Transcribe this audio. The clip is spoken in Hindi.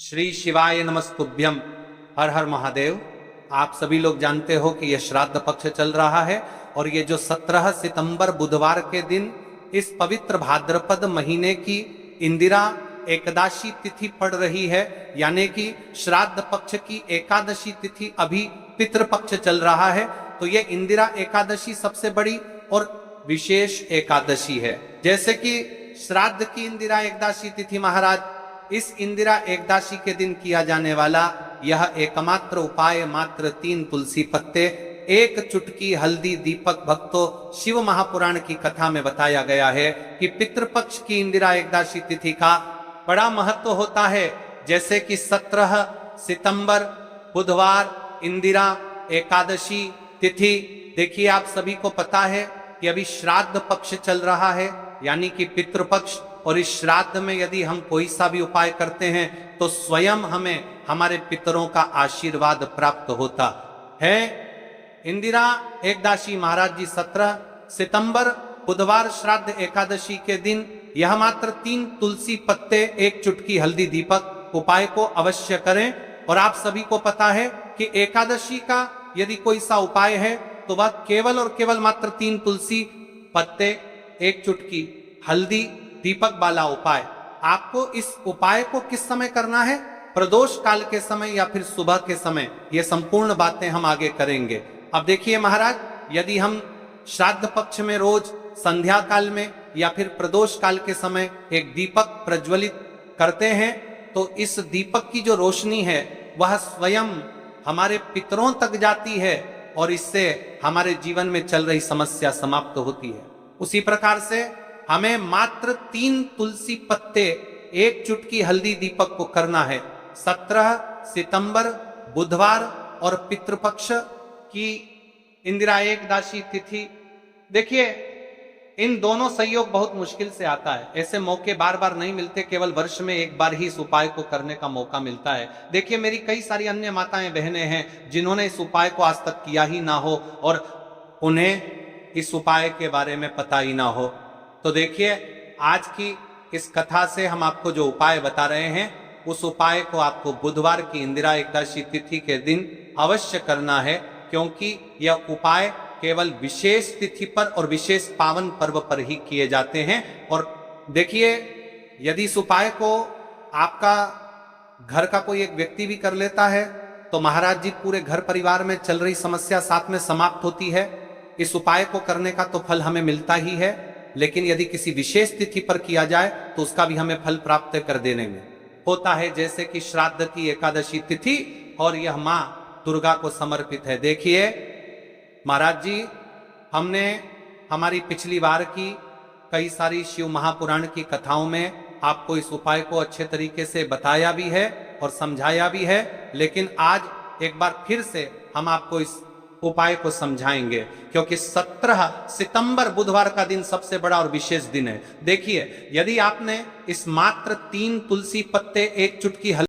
श्री शिवाय नमस्तुभ्यम। हर हर महादेव। आप सभी लोग जानते हो कि यह श्राद्ध पक्ष चल रहा है और ये जो 17 सितंबर बुधवार के दिन इस पवित्र भाद्रपद महीने की इंदिरा एकादशी तिथि पड़ रही है, यानी कि श्राद्ध पक्ष की एकादशी तिथि अभी पितृपक्ष चल रहा है। तो ये इंदिरा एकादशी सबसे बड़ी और विशेष एकादशी है। जैसे कि श्राद्ध की इंदिरा एकादशी तिथि महाराज, इस इंदिरा एकादशी के दिन किया जाने वाला यह एकमात्र उपाय मात्र 3 तुलसी पत्ते, 1 चुटकी हल्दी, दीपक। भक्तों, शिव महापुराण की कथा में बताया गया है कि पितृपक्ष की इंदिरा एकादशी तिथि का बड़ा महत्व होता है। जैसे कि 17 सितंबर बुधवार इंदिरा एकादशी तिथि। देखिए, आप सभी को पता है कि अभी श्राद्ध पक्ष चल रहा है, यानी कि पितृपक्ष। और इस श्राद्ध में यदि हम कोई सा भी उपाय करते हैं तो स्वयं हमें हमारे पितरों का आशीर्वाद प्राप्त होता है। इंदिरा एकादशी महाराज जी 17 सितंबर बुधवार श्राद्ध एकादशी के दिन यह मात्र 3 तुलसी पत्ते, 1 चुटकी हल्दी, दीपक उपाय को अवश्य करें। और आप सभी को पता है कि एकादशी का यदि कोई सा उपाय है तो वह केवल और केवल मात्र 3 तुलसी पत्ते, 1 चुटकी हल्दी, दीपक वाला उपाय। आपको इस उपाय को किस समय करना है? प्रदोष काल के समय या फिर सुबह के समय। ये संपूर्ण बातें हम आगे करेंगे। अब देखिए महाराज, यदि हम श्राद्ध पक्ष में रोज संध्या काल में या फिर प्रदोष काल के समय एक दीपक प्रज्वलित करते हैं तो इस दीपक की जो रोशनी है वह स्वयं हमारे पितरों तक जाती है और इससे हमारे जीवन में चल रही समस्या समाप्त होती है। उसी प्रकार से हमें मात्र 3 तुलसी पत्ते, 1 चुटकी हल्दी, दीपक को करना है। 17 सितंबर बुधवार और पितृपक्ष की इंदिरा एकादशी तिथि। देखिए, इन दोनों संयोग बहुत मुश्किल से आता है। ऐसे मौके बार बार नहीं मिलते, केवल वर्ष में एक बार ही इस उपाय को करने का मौका मिलता है। देखिए, मेरी कई सारी अन्य माताएं बहनें हैं जिन्होंने इस उपाय को आज तक किया ही ना हो और उन्हें इस उपाय के बारे में पता ही ना हो। तो देखिए, आज की इस कथा से हम आपको जो उपाय बता रहे हैं उस उपाय को आपको बुधवार की इंदिरा एकादशी तिथि के दिन अवश्य करना है, क्योंकि यह उपाय केवल विशेष तिथि पर और विशेष पावन पर्व पर ही किए जाते हैं। और देखिए, यदि इस उपाय को आपका घर का कोई एक व्यक्ति भी कर लेता है तो महाराज जी पूरे घर परिवार में चल रही समस्या साथ में समाप्त होती है। इस उपाय को करने का तो फल हमें मिलता ही है, लेकिन यदि किसी विशेष तिथि पर किया जाए तो उसका भी हमें फल प्राप्त कर देने में होता है। जैसे कि श्राद्ध की एकादशी तिथि और यह मां दुर्गा को समर्पित है। देखिए महाराज जी, हमने हमारी पिछली बार की कई सारी शिव महापुराण की कथाओं में आपको इस उपाय को अच्छे तरीके से बताया भी है और समझाया भी है, लेकिन आज एक बार फिर से हम आपको इस उपाय को समझाएंगे, क्योंकि 17 सितंबर बुधवार का दिन सबसे बड़ा और विशेष दिन है। देखिए, यदि आपने इस मात्र 3 तुलसी पत्ते, 1 चुटकी